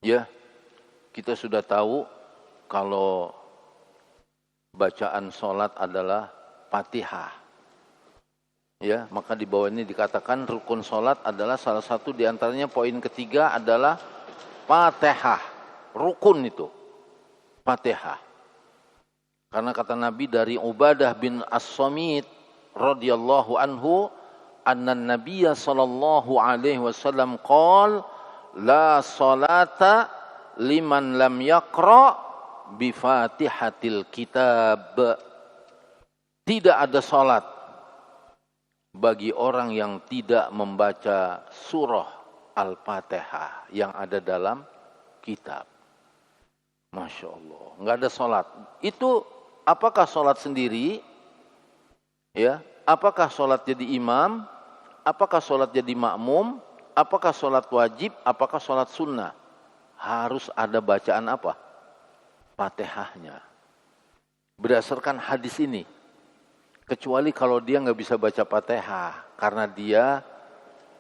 Ya, kita sudah tahu kalau bacaan sholat adalah Fatihah. Ya, maka di bawah ini dikatakan rukun sholat adalah salah satu di antaranya poin ketiga adalah Fatihah. Rukun itu Fatihah. Karena kata Nabi dari Ubadah bin As-Samit radhiyallahu anhu, anna Nabiyya sallallahu alaihi wasallam qala la salata liman lam yaqra bi Fatihatil kitab. Tidak ada salat bagi orang yang tidak membaca surah Al-Fatihah yang ada dalam kitab. Masya Allah, nggak ada salat. Itu apakah salat sendiri? Ya, apakah salat jadi imam? Apakah salat jadi makmum? Apakah salat wajib? Apakah salat sunnah? Harus ada bacaan apa? Fatihahnya. Berdasarkan hadis ini. Kecuali kalau dia nggak bisa baca Fatihah karena dia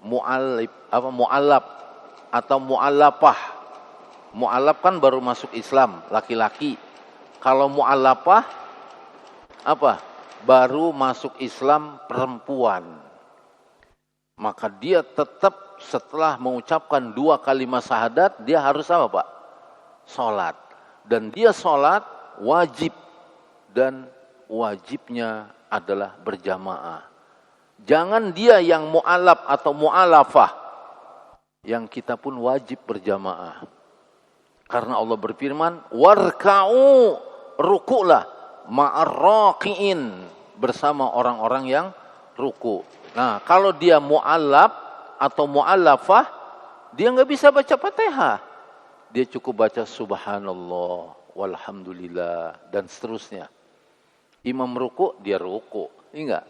mu'allab atau mu'allafah. Mu'allaf kan baru masuk Islam, laki-laki. Kalau mu'allafah apa? Baru masuk Islam, perempuan. Maka dia tetap setelah mengucapkan 2 kalimat syahadat, dia harus apa, Pak? Salat. Dan dia salat wajib, dan wajibnya adalah berjamaah. Jangan dia yang mu'allaf atau mu'allafah, yang kita pun wajib berjamaah. Karena Allah berfirman, warka'u, ruku'lah ma'arraqi'in, bersama orang-orang yang ruku'. Nah, kalau dia mu'allaf atau mu'allafah, dia nggak bisa baca Fatihah. Dia cukup baca subhanallah, walhamdulillah, dan seterusnya. Imam ruku', dia ruku'. Enggak.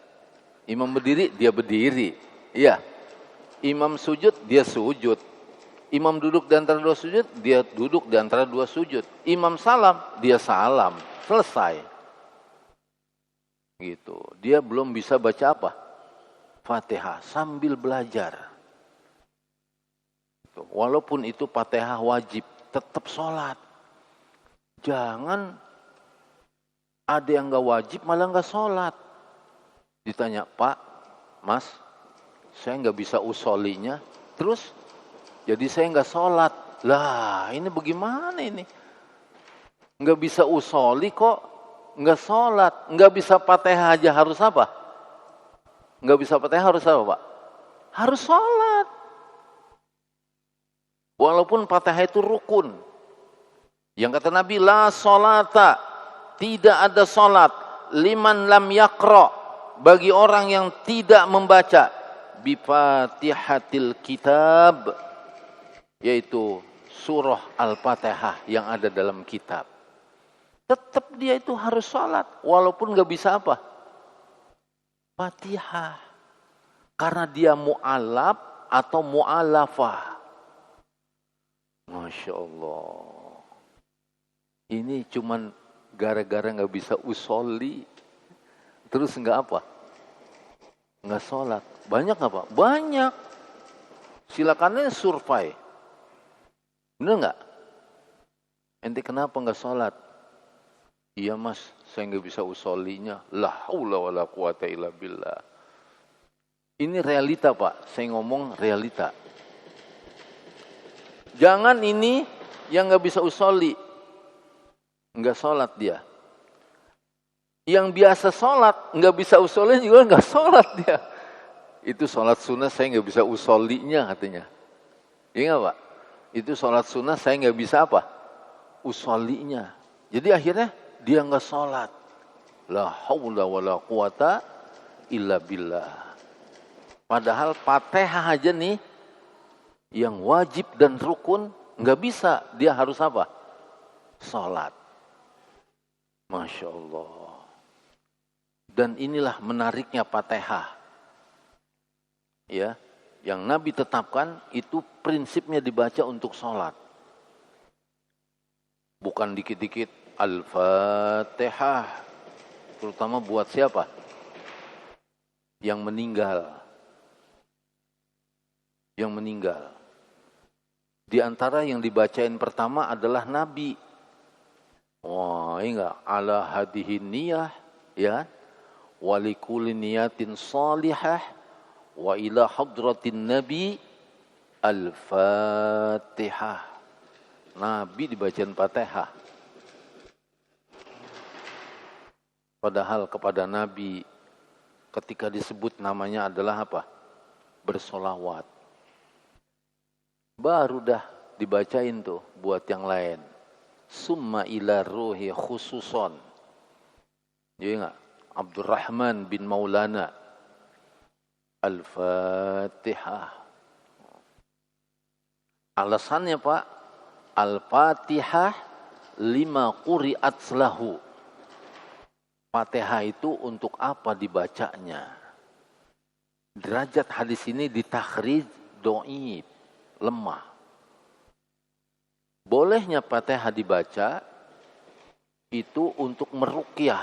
Imam berdiri, dia berdiri. Iya. Imam sujud, dia sujud. Imam duduk di antara 2 sujud, dia duduk di antara 2 sujud. Imam salam, dia salam. Selesai. Gitu. Dia belum bisa baca apa? Fatihah sambil belajar. Walaupun itu Fatihah wajib, tetap sholat. Jangan ada yang gak wajib malah gak sholat. Ditanya, Pak, Mas, saya gak bisa usolinya. Terus? Jadi saya nggak sholat. Lah, ini bagaimana ini? Nggak bisa usoli kok, nggak sholat. Nggak bisa Fatihah aja harus apa? Nggak bisa Fatihah harus apa, Pak? Harus sholat. Walaupun Fatihah itu rukun. Yang kata Nabi, la sholata, tidak ada sholat. Liman lam yakra, bagi orang yang tidak membaca. Bi Fatihatil kitab, yaitu surah Al-Fatihah yang ada dalam kitab. Tetap dia itu harus sholat, walaupun gak bisa apa? Fatihah. Karena dia mu'allaf atau mu'allafah. Masya Allah. Ini cuman gara-gara gak bisa usolli, terus gak apa? Gak sholat. Banyak gak, Pak? Banyak. Silakan survei. Benar nggak? Ente kenapa nggak sholat? Iya Mas, saya nggak bisa usolinya. La haula wala quwata illa billah. Ini realita Pak, saya ngomong realita. Jangan ini yang nggak bisa usoli, nggak sholat dia. Yang biasa sholat, nggak bisa usoli juga nggak sholat dia. Itu sholat sunnah saya nggak bisa usolinya katanya. Iya nggak Pak? Itu sholat sunnah saya nggak bisa apa? Usolinya. Jadi akhirnya dia nggak sholat. La haula wala quwata illa billah. Padahal Fatihah aja nih yang wajib dan rukun nggak bisa. Dia harus apa? Sholat. Masya Allah. Dan inilah menariknya Fatihah. Ya. Yang Nabi tetapkan itu prinsipnya dibaca untuk sholat. Bukan dikit-dikit Al-Fatihah. Terutama buat siapa? Yang meninggal. Yang meninggal. Di antara yang dibacain pertama adalah Nabi. Wah, enggak ala hadihin niyah, ya. Walikuli niyatin salihah wa ila hadratin nabi al-fatihah. Nabi dibacain Fatihah. Padahal kepada Nabi ketika disebut namanya adalah apa? Bersolawat. Baru dah dibacain tuh buat yang lain. Summa ila ruhi khususon. Jadi enggak? Abdurrahman bin Maulana. Al-Fatihah. Alasannya Pak, Al-Fatihah lima quri'at lahu. Fatihah itu untuk apa dibacanya? Derajat hadis ini ditakhrij do'ib, lemah. Bolehnya Fatihah dibaca itu untuk meruqyah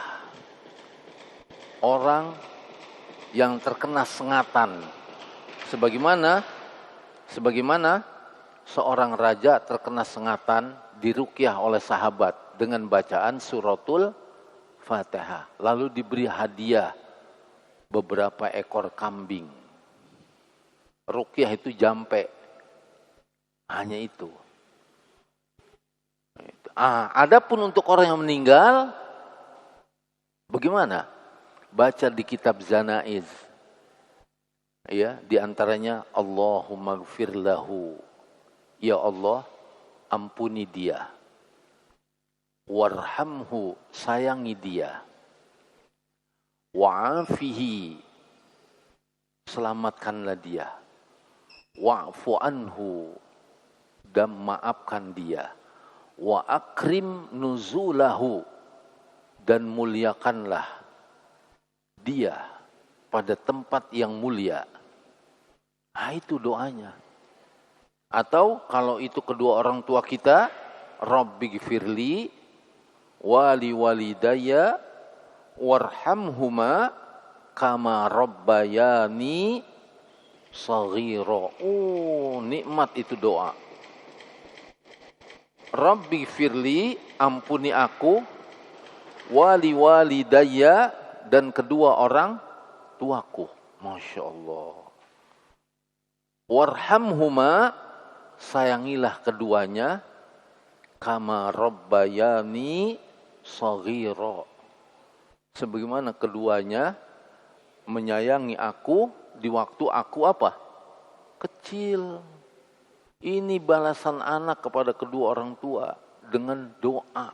orang yang terkena sengatan. Sebagaimana seorang raja terkena sengatan diruqyah oleh sahabat dengan bacaan suratul Fatihah. Lalu diberi hadiah beberapa ekor kambing. Ruqyah itu jampe. Hanya itu. Adapun untuk orang yang meninggal, bagaimana? Baca di kitab Zanaiz. Ya, di antaranya Allahumma gfir lahu. Ya Allah, ampuni dia. Warhamhu, sayangi dia. Wa'afihi, selamatkanlah dia. Wa'fu anhu, dan maafkan dia. Wa akrim nuzulahu, dan muliakanlah dia pada tempat yang mulia. Nah, itu doanya. Atau kalau itu kedua orang tua kita, Rabbighfirli wali walidayya warhamhuma kama rabbayani shaghira. Oh, nikmat itu doa. Rabbighfirli, ampuni aku, wali walidayya, dan kedua orang tuaku. Masya Allah. Warhamhuma, sayangilah keduanya, kama rabbayani shaghira, sebagaimana keduanya menyayangi aku di waktu aku apa? Kecil. Ini balasan anak kepada kedua orang tua dengan doa.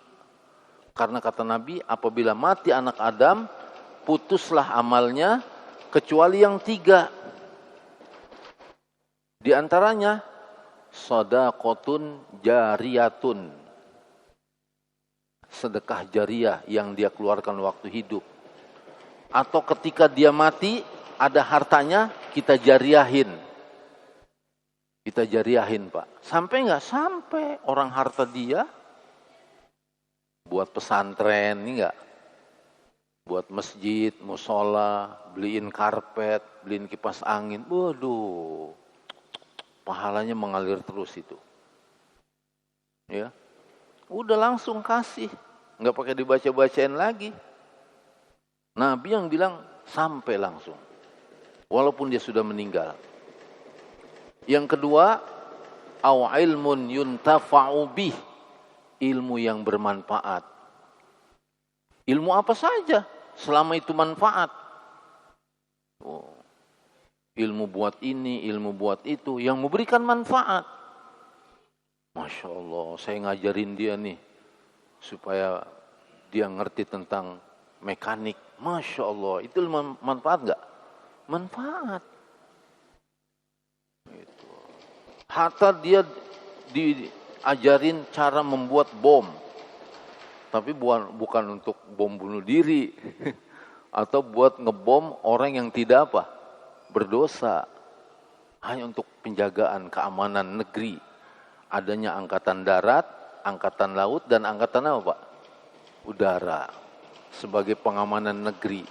Karena kata Nabi, apabila mati anak Adam, putuslah amalnya kecuali yang 3. Di antaranya shadaqatun jariyatun, sedekah jariah yang dia keluarkan waktu hidup. Atau ketika dia mati, ada hartanya, kita jariahin. Kita jariahin Pak. Sampai enggak? Sampai. Orang harta dia buat pesantren, ini enggak? Buat masjid, musola, beliin karpet, beliin kipas angin. Waduh, pahalanya mengalir terus itu. Ya, udah langsung kasih, nggak pakai dibaca-bacain lagi. Nabi yang bilang sampai langsung, walaupun dia sudah meninggal. Yang kedua, au ilmun yuntafa'u bih, ilmu yang bermanfaat. Ilmu apa saja, selama itu manfaat. Oh, ilmu buat ini, ilmu buat itu, yang memberikan manfaat. Masya Allah, saya ngajarin dia nih, supaya dia ngerti tentang mekanik. Masya Allah, itu manfaat nggak? Manfaat. Gitu. Hatta dia diajarin cara membuat bom. Tapi bukan untuk bom bunuh diri. Atau buat ngebom orang yang tidak apa? Berdosa. Hanya untuk penjagaan keamanan negeri. Adanya angkatan darat, angkatan laut, dan angkatan apa Pak? Udara. Sebagai pengamanan negeri.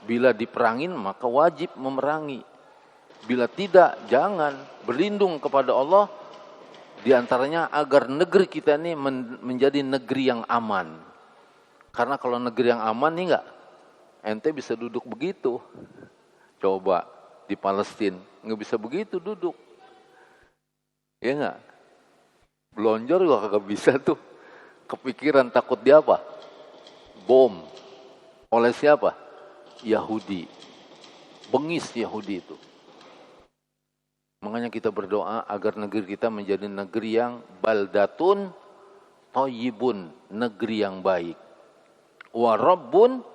Bila diperangin maka wajib memerangi. Bila tidak, jangan. Berlindung kepada Allah, di antaranya agar negeri kita ini menjadi negeri yang aman. Karena kalau negeri yang aman nih enggak, ente bisa duduk begitu. Coba di Palestina, nggak bisa begitu duduk. Ya enggak? Belonjor juga kagak bisa tuh. Kepikiran takut dia apa? Bom. Oleh siapa? Yahudi. Bengis Yahudi itu. Makanya kita berdoa agar negeri kita menjadi negeri yang baldatun thayyibun, negeri yang baik. Wa rabbun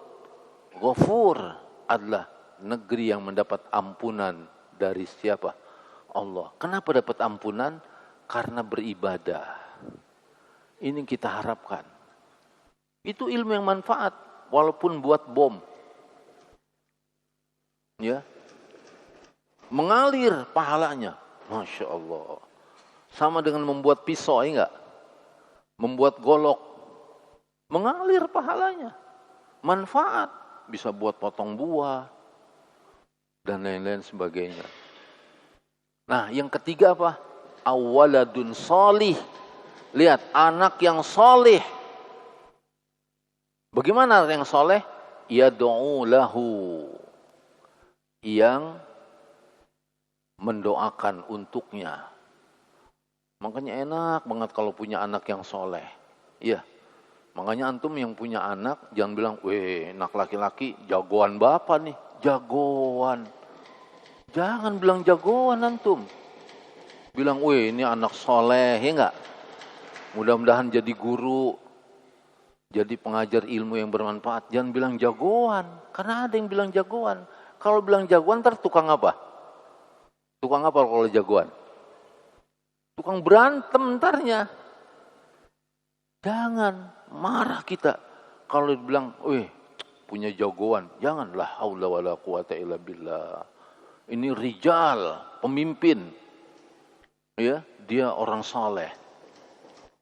ghafur, adalah negeri yang mendapat ampunan dari siapa? Allah. Kenapa dapat ampunan? Karena beribadah. Ini kita harapkan. Itu ilmu yang manfaat, walaupun buat bom. Ya. Mengalir pahalanya. Masya Allah. Sama dengan membuat pisau, ya enggak? Membuat golok. Mengalir pahalanya. Manfaat. Bisa buat potong buah. Dan lain-lain sebagainya. Nah, yang ketiga apa? Awaladun solih. Lihat, anak yang soleh. Bagaimana yang soleh? Yad'u lahu. Yang mendoakan untuknya. Makanya enak banget kalau punya anak yang soleh. Iya. Makanya antum yang punya anak, jangan bilang, weh, anak laki-laki jagoan bapak nih. Jagoan. Jangan bilang jagoan antum. Bilang, weh, ini anak soleh, ya enggak? Mudah-mudahan jadi guru, jadi pengajar ilmu yang bermanfaat. Jangan bilang jagoan, karena ada yang bilang jagoan. Kalau bilang jagoan, ntar tukang apa? Tukang apa kalau jagoan? Tukang berantem ntarnya. Jangan marah kita. Kalau dibilang, weh, punya jagoan. Janganlah, haula wala quwata illa billah. Ini rijal, pemimpin. Ya, dia orang saleh.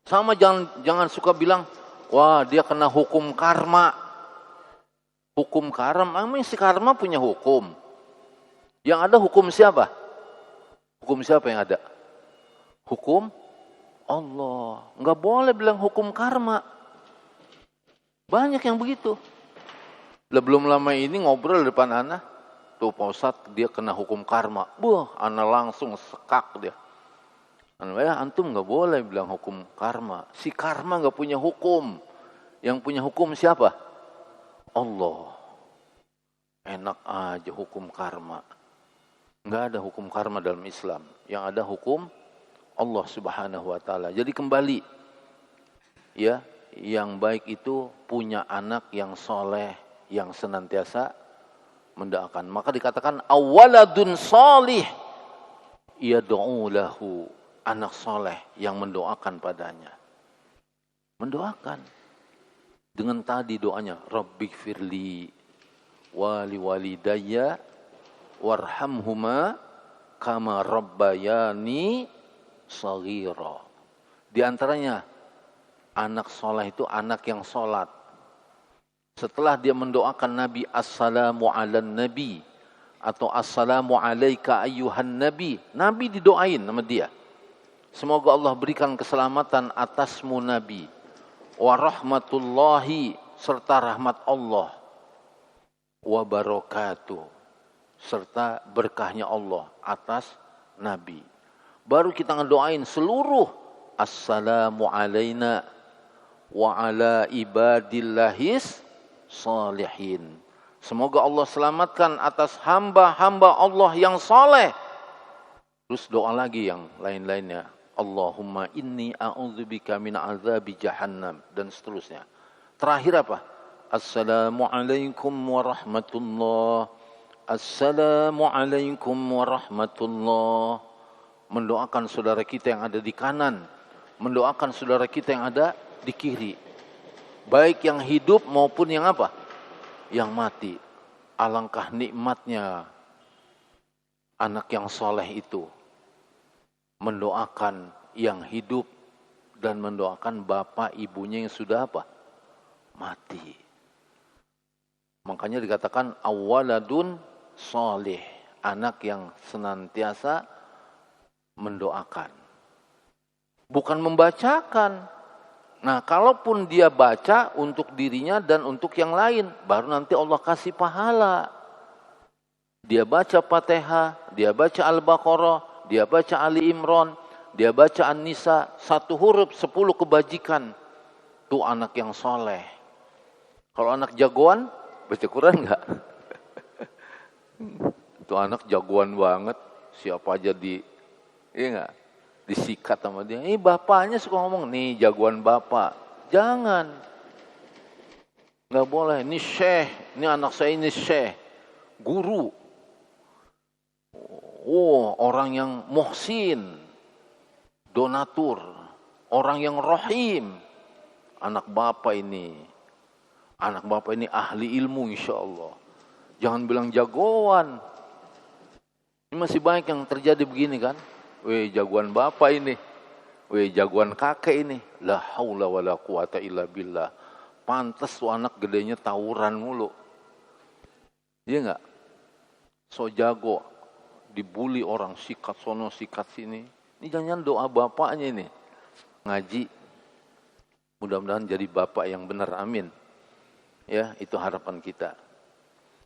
Sama jangan suka bilang, wah dia kena hukum karma. Hukum karma, emang si karma punya hukum. Yang ada hukum siapa? Hukum siapa yang ada? Hukum Allah. Enggak boleh bilang hukum karma. Banyak yang begitu. Belum lama ini ngobrol di depan anak. Tuh Pak Ustadz, dia kena hukum karma. Anak langsung sekak dia. Antum enggak boleh bilang hukum karma. Si karma enggak punya hukum. Yang punya hukum siapa? Allah. Enak aja hukum karma. Enggak ada hukum karma dalam Islam. Yang ada hukum Allah Subhanahu wa taala. Jadi kembali, ya, yang baik itu punya anak yang soleh, yang senantiasa mendoakan. Maka dikatakan awaladun salih yad'u lahu, anak soleh yang mendoakan padanya. Mendoakan dengan tadi doanya, Rabbighfirli wali walidayya warhamhuma kama rabbayani shaghira. Di antaranya anak soleh itu anak yang sholat. Setelah dia mendoakan Nabi, assalamu ala nabi atau assalamu alaika ayyuhan nabi, Nabi didoain sama dia. Semoga Allah berikan keselamatan atasmu Nabi. Wa rahmatullahi, serta rahmat Allah. Wa barakatuh, serta berkahnya Allah atas Nabi. Baru kita ngedoain seluruh assalamu alaina wa ala ibadillahis salihin. Semoga Allah selamatkan atas hamba-hamba Allah yang saleh. Terus doa lagi yang lain-lainnya. Allahumma inni a'udzubika min azabi jahannam, dan seterusnya. Terakhir apa? Assalamualaikum warahmatullah. Assalamualaikum warahmatullah. Mendoakan saudara kita yang ada di kanan, mendoakan saudara kita yang ada di kiri. Baik yang hidup maupun yang apa? Yang mati. Alangkah nikmatnya anak yang soleh itu. Mendoakan yang hidup dan mendoakan bapak ibunya yang sudah apa? Mati. Makanya dikatakan awaladun soleh, anak yang senantiasa mendoakan. Bukan membacakan. Nah, kalaupun dia baca untuk dirinya dan untuk yang lain, baru nanti Allah kasih pahala. Dia baca Fatihah, dia baca Al-Baqarah, dia baca Ali Imran, dia baca An-Nisa, 1 huruf 10 kebajikan. Itu anak yang soleh. Kalau anak jagoan, baca Quran enggak? Itu anak jagoan banget, siapa aja iya enggak? Disikat sama dia. Bapaknya suka ngomong, nih jagoan bapak. Jangan. Enggak boleh, ini syekh, ini anak saya ini syekh. Guru. Oh, orang yang muhsin. Donatur. Orang yang rahim. Anak bapak ini. Anak bapak ini ahli ilmu insya Allah. Jangan bilang jagoan. Ini masih banyak yang terjadi begini kan. Weh jagoan bapak ini. Weh jagoan kakek ini. La haula wa la quwata illa billah. Pantes tuh anak gedenya tawuran mulu. Iya enggak? So jago. Dibully orang, sikat sono, sikat sini. Ini jangan doa bapaknya ini. Ngaji. Mudah-mudahan jadi bapak yang benar, amin. Ya, itu harapan kita.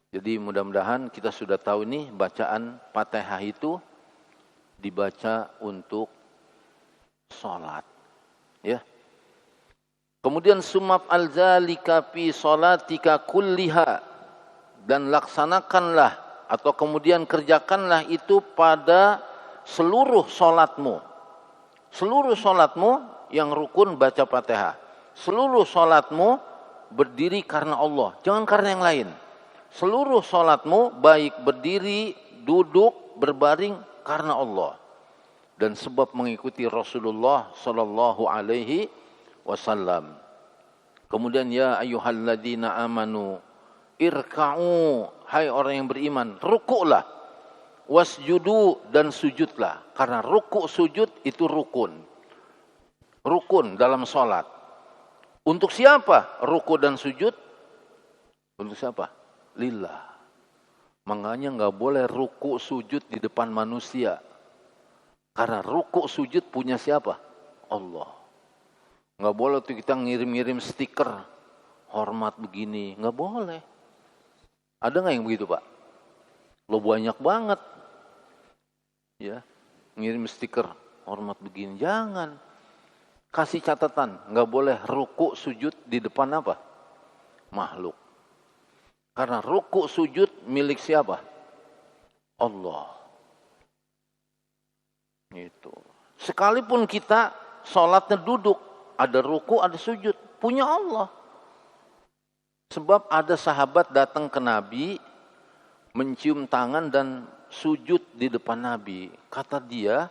Jadi mudah-mudahan kita sudah tahu nih bacaan Fatihah itu dibaca untuk sholat. Ya. Kemudian sumaf al-zalika fi sholatika kulliha. Dan laksanakanlah atau kemudian kerjakanlah itu pada seluruh sholatmu. Seluruh sholatmu yang rukun baca Fatihah. Seluruh sholatmu berdiri karena Allah. Jangan karena yang lain. Seluruh sholatmu baik berdiri, duduk, berbaring karena Allah. Dan sebab mengikuti Rasulullah sallallahu alaihi wasallam. Kemudian ya ayyuhalladzina amanu irka'u, hai orang yang beriman, rukuklah. Wasjudu, dan sujudlah. Karena rukuk sujud itu rukun. Rukun dalam sholat. Untuk siapa rukuk dan sujud? Untuk siapa? Lillah. Makanya nggak boleh rukuk sujud di depan manusia. Karena rukuk sujud punya siapa? Allah. Nggak boleh tuh kita ngirim-ngirim stiker hormat begini, nggak boleh. Ada nggak yang begitu Pak? Lo banyak banget, ya ngirim stiker hormat begini, jangan. Kasih catatan, nggak boleh rukuk sujud di depan apa? Makhluk. Karena rukuk sujud milik siapa? Allah. Itu. Sekalipun kita sholatnya duduk, ada ruku, ada sujud, punya Allah. Sebab ada sahabat datang ke Nabi, mencium tangan dan sujud di depan Nabi. Kata dia,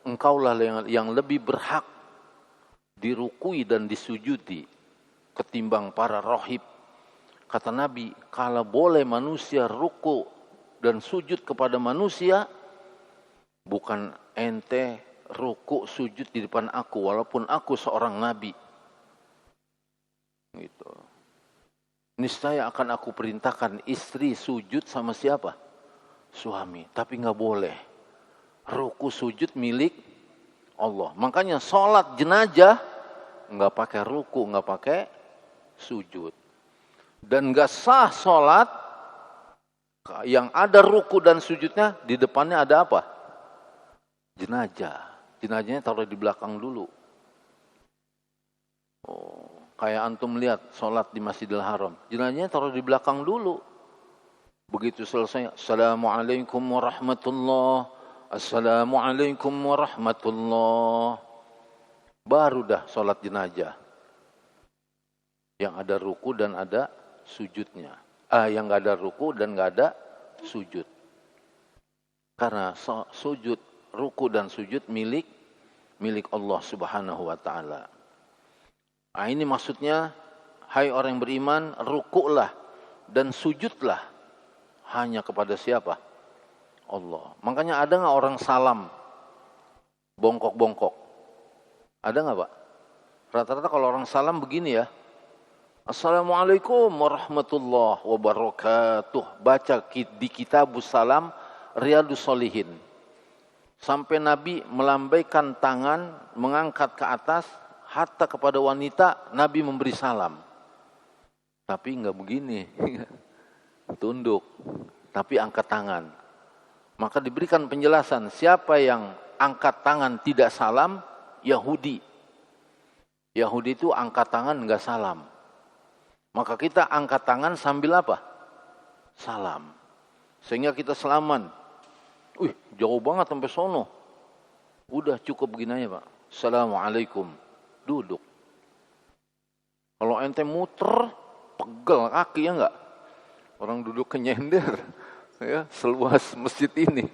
engkaulah yang lebih berhak dirukui dan disujudi ketimbang para rohib. Kata Nabi, kalau boleh manusia ruku dan sujud kepada manusia, bukan ente ruku sujud di depan aku, walaupun aku seorang nabi. Gitu. Niscaya akan aku perintahkan istri sujud sama siapa? Suami. Tapi nggak boleh. Ruku sujud milik Allah. Makanya sholat jenazah nggak pakai ruku, nggak pakai sujud. Dan nggak sah sholat yang ada ruku dan sujudnya di depannya ada apa? Jenazah. Jenazahnya taruh di belakang dulu. Oh, kayak antum lihat sholat di Masjidil Haram. Jenazahnya taruh di belakang dulu. Begitu selesai, Assalamualaikum warahmatullah. Assalamualaikum warahmatullah. Baru dah sholat jenazah. Yang ada ruku dan ada sujudnya. Yang nggak ada ruku dan nggak ada sujud. Karena sujud, ruku dan sujud milik Allah Subhanahu wa taala. Nah, ini maksudnya, hai orang yang beriman, rukuklah dan sujudlah hanya kepada siapa? Allah. Makanya ada nggak orang salam bongkok-bongkok? Ada nggak Pak? Rata-rata kalau orang salam begini ya. Assalamualaikum warahmatullahi wabarakatuh. Baca di kitabus salam Riyadus Shalihin. Sampai Nabi melambaikan tangan, mengangkat ke atas, hatta kepada wanita Nabi memberi salam. Tapi enggak begini, tunduk, tapi angkat tangan. Maka diberikan penjelasan, siapa yang angkat tangan tidak salam, Yahudi. Yahudi itu angkat tangan enggak salam. Maka kita angkat tangan sambil apa? Salam. Sehingga kita selaman. Jauh banget sampai sono. Udah cukup begini aja, Pak. Assalamualaikum. Duduk. Kalau ente muter, pegel kaki ya enggak? Orang duduk kenyender. Ya, seluas masjid ini.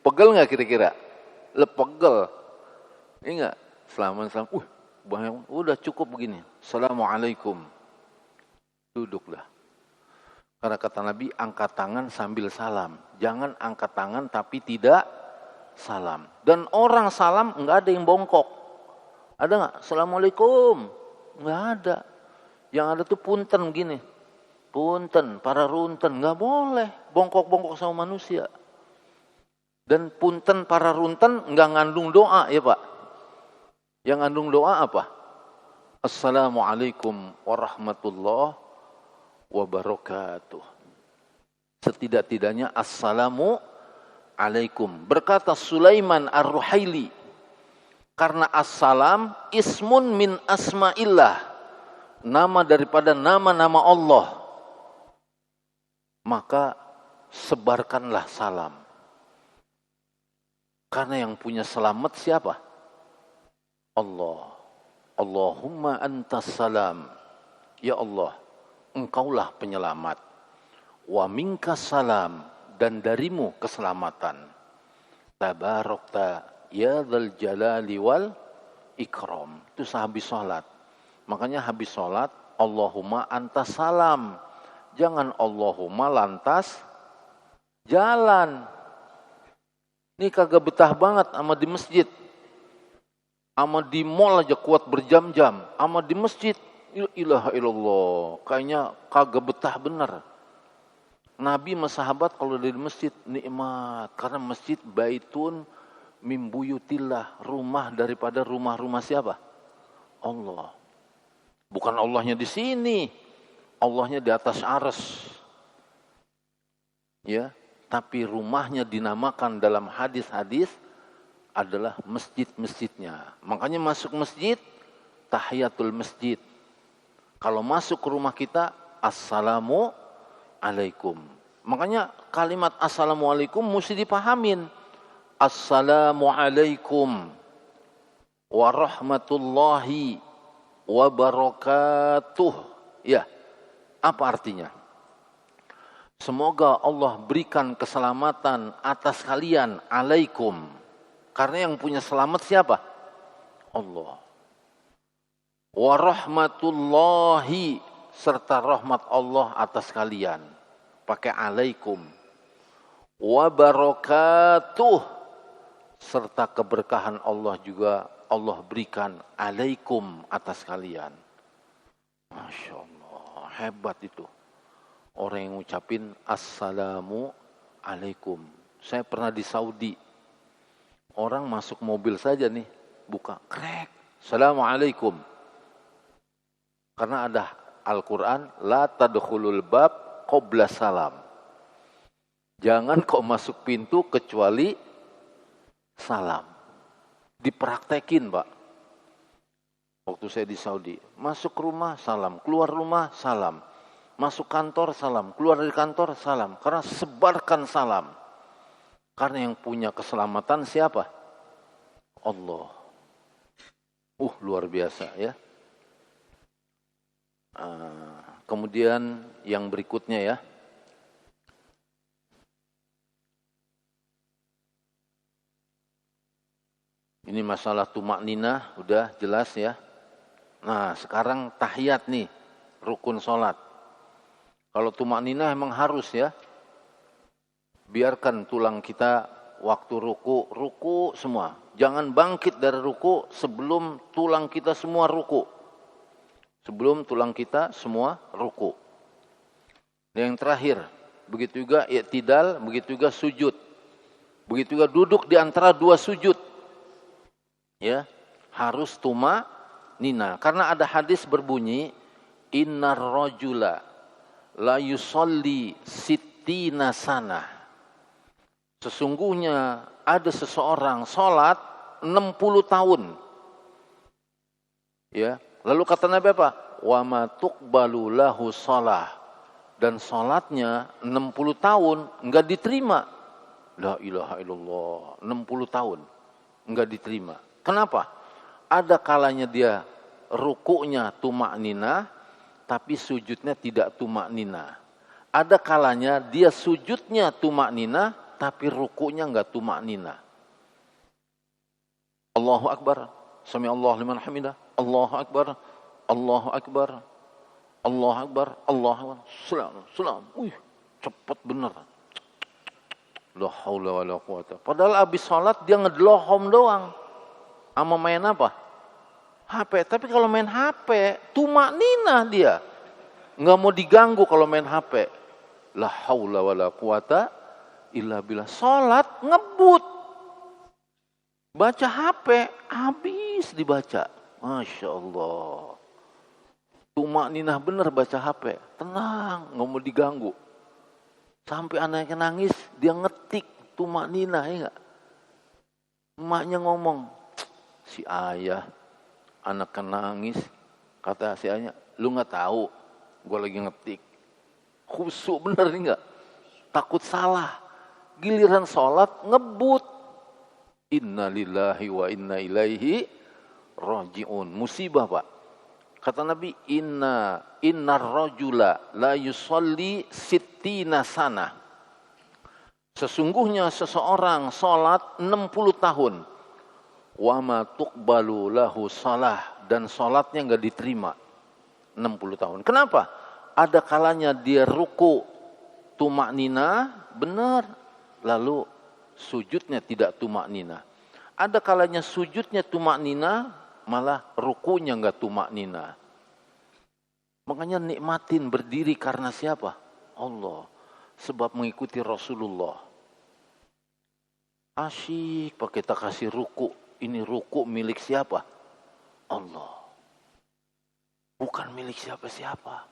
Pegel enggak kira-kira? Pegel. Enggak. Selaman. Udah cukup begini. Assalamualaikum. Duduklah. Karena kata Nabi, angkat tangan sambil salam. Jangan angkat tangan tapi tidak salam. Dan orang salam enggak ada yang bongkok. Ada enggak? Assalamualaikum. Enggak ada. Yang ada tuh punten gini. Punten, para runten. Enggak boleh bongkok-bongkok sama manusia. Dan punten, para runten enggak ngandung doa ya Pak. Yang ngandung doa apa? Assalamualaikum warahmatullahi wabarakatuh. Setidak-tidaknya assalamu alaikum. Berkata Sulaiman Ar-Ruhaili, karena assalam ismun min asma'illah, nama daripada nama-nama Allah, maka sebarkanlah salam. Karena yang punya selamat siapa? Allah. Allahumma antas salam. Ya Allah, Engkaulah penyelamat. Wa minkas salam, dan darimu keselamatan. Tabarakta ya dzal jalali wal ikram. Itu sehabis sholat. Makanya habis sholat, Allahumma antas salam. Jangan Allahumma lantas jalan. Ini kagak betah banget sama di masjid. Sama di mall aja kuat berjam-jam. Sama di masjid, ilaha illallah, kayaknya kagak betah bener. Nabi sama sahabat kalau di masjid nikmat, karena masjid baitun mim buyutillah, rumah daripada rumah-rumah siapa? Allah. Bukan Allahnya di sini, Allahnya di atas arsy. Ya, tapi rumahnya dinamakan dalam hadis-hadis adalah masjid-masjidnya. Makanya masuk masjid, tahiyatul masjid. Kalau masuk ke rumah kita, assalamu alaikum. Makanya kalimat assalamualaikum mesti dipahamin. Assalamualaikum warahmatullahi wabarakatuh. Ya, apa artinya? Semoga Allah berikan keselamatan atas kalian, alaikum. Karena yang punya selamat siapa? Allah. Warahmatullahi, serta rahmat Allah atas kalian. Pakai alaikum. Wabarakatuh, serta keberkahan Allah juga Allah berikan alaikum atas kalian. Masya Allah, hebat itu. Orang yang ngucapin assalamu alaikum. Saya pernah di Saudi. Orang masuk mobil saja nih, buka, krek, assalamualaikum. Karena ada Al-Quran, la tadkhulul bab qabla salam. Jangan kau masuk pintu kecuali salam. Dipraktekin, Pak. Waktu saya di Saudi, masuk rumah salam, keluar rumah salam. Masuk kantor salam, keluar dari kantor salam. Karena sebarkan salam. Karena yang punya keselamatan siapa? Allah. Luar biasa ya. Kemudian yang berikutnya ya. Ini masalah tumak ninah, udah jelas ya. Nah sekarang tahiyat nih, rukun sholat. Kalau tumak ninah emang harus ya. Biarkan tulang kita waktu ruku semua. Jangan bangkit dari ruku sebelum tulang kita semua ruku. Sebelum tulang kita semua ruku. Dan yang terakhir, begitu juga i'tidal, begitu juga sujud. Begitu juga duduk di antara dua sujud. Ya, harus tuma nina. Karena ada hadis berbunyi, innar rajula la yusalli sittina sanah. Sesungguhnya ada seseorang sholat 60 tahun. Ya, lalu kata Nabi apa? Wa ma tuqbalu lahu shalah. Dan sholatnya 60 tahun enggak diterima. La ilaha illallah, 60 tahun enggak diterima. Kenapa? Ada kalanya dia rukuknya tumak nina, tapi sujudnya tidak tumak nina. Ada kalanya dia sujudnya tumak nina, tapi rukuknya enggak tumak nina. Allahu Akbar, sami Allah liman hamidah, Allahu Akbar, Allahu Akbar, Allahu Akbar, Allahu Akbar, salam. Cepat bener. La haula wala quwata. Padahal habis sholat dia ngedelohom doang. Sama main apa? HP. Tapi kalau main HP, tumak nina dia. Nggak mau diganggu kalau main HP. La haula wala quwata illa billah. Sholat ngebut. Baca HP, habis dibaca. Masya Allah. Tumak nina bener baca HP. Tenang, nggak mau diganggu. Sampai anaknya nangis, dia ngetik tumak nina, ya enggak? Emaknya ngomong, si ayah, anaknya nangis, kata si ayahnya, lu nggak tahu, gue lagi ngetik. Khusyuk bener enggak? Takut salah. Giliran sholat ngebut. Inna lillahi wa inna ilaihi raji'un. Musibah, Pak. Kata Nabi, innar rajula la yusalli sittina sana. Sesungguhnya seseorang salat 60 tahun. Wa ma tuqbalu lahu shalah, dan salatnya enggak diterima 60 tahun. Kenapa? Ada kalanya dia ruku tumak nina, benar. Lalu sujudnya tidak tumak nina. Ada kalanya sujudnya tumak nina, malah rukunya enggak tumak nina. Makanya nikmatin berdiri karena siapa? Allah. Sebab mengikuti Rasulullah. Asyik pakai kita kasih ruku. Ini ruku milik siapa? Allah. Bukan milik siapa-siapa.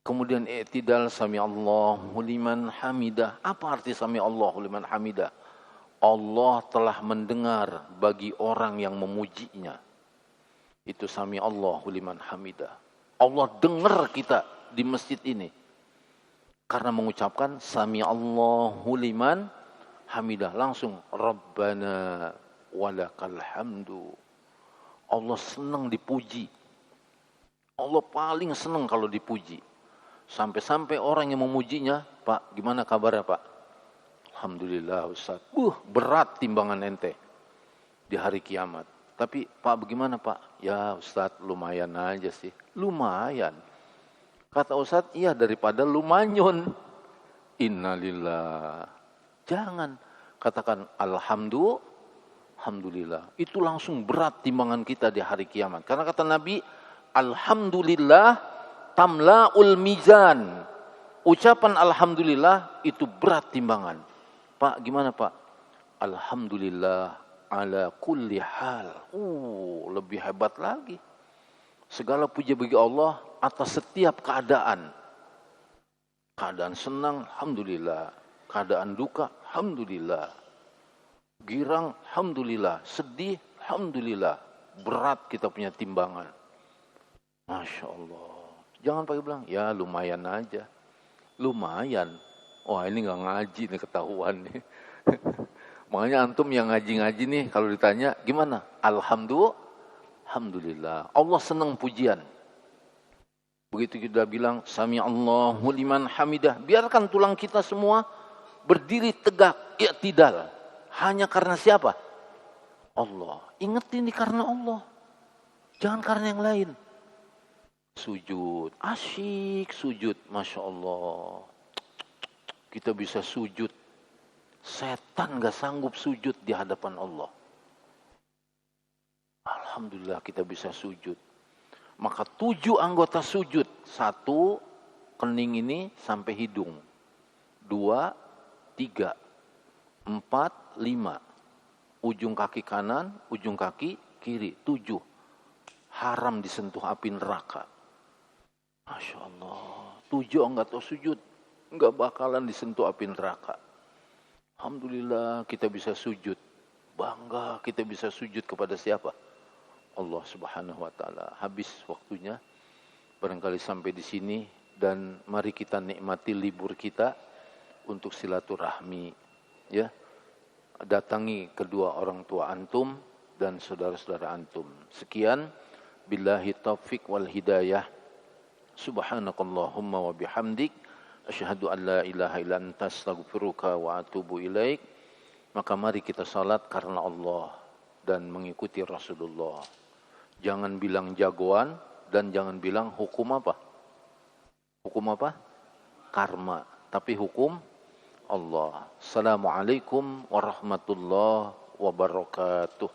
Kemudian i'tidal sami Allahu liman hamidah. Apa arti sami Allahu liman hamidah? Allah telah mendengar bagi orang yang memujinya. Itu sami Allahu liman hamidah. Allah dengar kita di masjid ini. Karena mengucapkan sami Allahu liman hamidah. Langsung Rabbana walakal hamdu. Allah senang dipuji. Allah paling senang kalau dipuji. Sampai-sampai orang yang memujinya, Pak, gimana kabarnya Pak? Alhamdulillah Ustaz. Berat timbangan ente di hari kiamat. Tapi Pak bagaimana Pak? Ya Ustaz lumayan aja sih. Lumayan. Kata Ustaz, iya daripada lumanyun. Innalillah. Jangan. Katakan alhamdulillah. Itu langsung berat timbangan kita di hari kiamat. Karena kata Nabi, alhamdulillah tamla'ul mizan. Ucapan alhamdulillah itu berat timbangan. Pak gimana Pak? Alhamdulillah ala kulli hal. Lebih hebat lagi. Segala puji bagi Allah atas setiap keadaan. Keadaan senang, alhamdulillah. Keadaan duka, alhamdulillah. Girang, alhamdulillah. Sedih, alhamdulillah. Berat kita punya timbangan. Masya Allah. Jangan pakai bilang, ya lumayan aja. Lumayan. Wah ini gak ngaji nih ketahuan nih. Makanya antum yang ngaji-ngaji nih kalau ditanya gimana? Alhamdulillah. Allah senang pujian. Begitu kita bilang sami Allahu liman hamidah. Biarkan tulang kita semua berdiri tegak, i'tidal. Hanya karena siapa? Allah. Ingat ini karena Allah. Jangan karena yang lain. Sujud. Asyik sujud. Masya Allah. Kita bisa sujud. Setan gak sanggup sujud di hadapan Allah. Alhamdulillah kita bisa sujud. Maka 7 anggota sujud. 1, kening ini sampai hidung. 2, 3, 4, 5. Ujung kaki kanan, ujung kaki kiri. 7. Haram disentuh api neraka. Masya Allah. 7 enggak tahu sujud. Enggak bakalan disentuh api neraka. Alhamdulillah kita bisa sujud. Bangga kita bisa sujud kepada siapa? Allah Subhanahu wa taala. Habis waktunya. Barangkali sampai di sini dan mari kita nikmati libur kita untuk silaturahmi, ya. Datangi kedua orang tua antum dan saudara-saudara antum. Sekian, billahi taufik wal hidayah. Subhanakallahumma wa bihamdik asyhadu an la ilaha illa anta astaghfiruka wa atubu ilaik. Maka mari kita salat karena Allah dan mengikuti Rasulullah. Jangan bilang jagoan dan jangan bilang hukum apa? Hukum apa? Karma. Tapi hukum Allah. Assalamualaikum warahmatullahi wabarakatuh.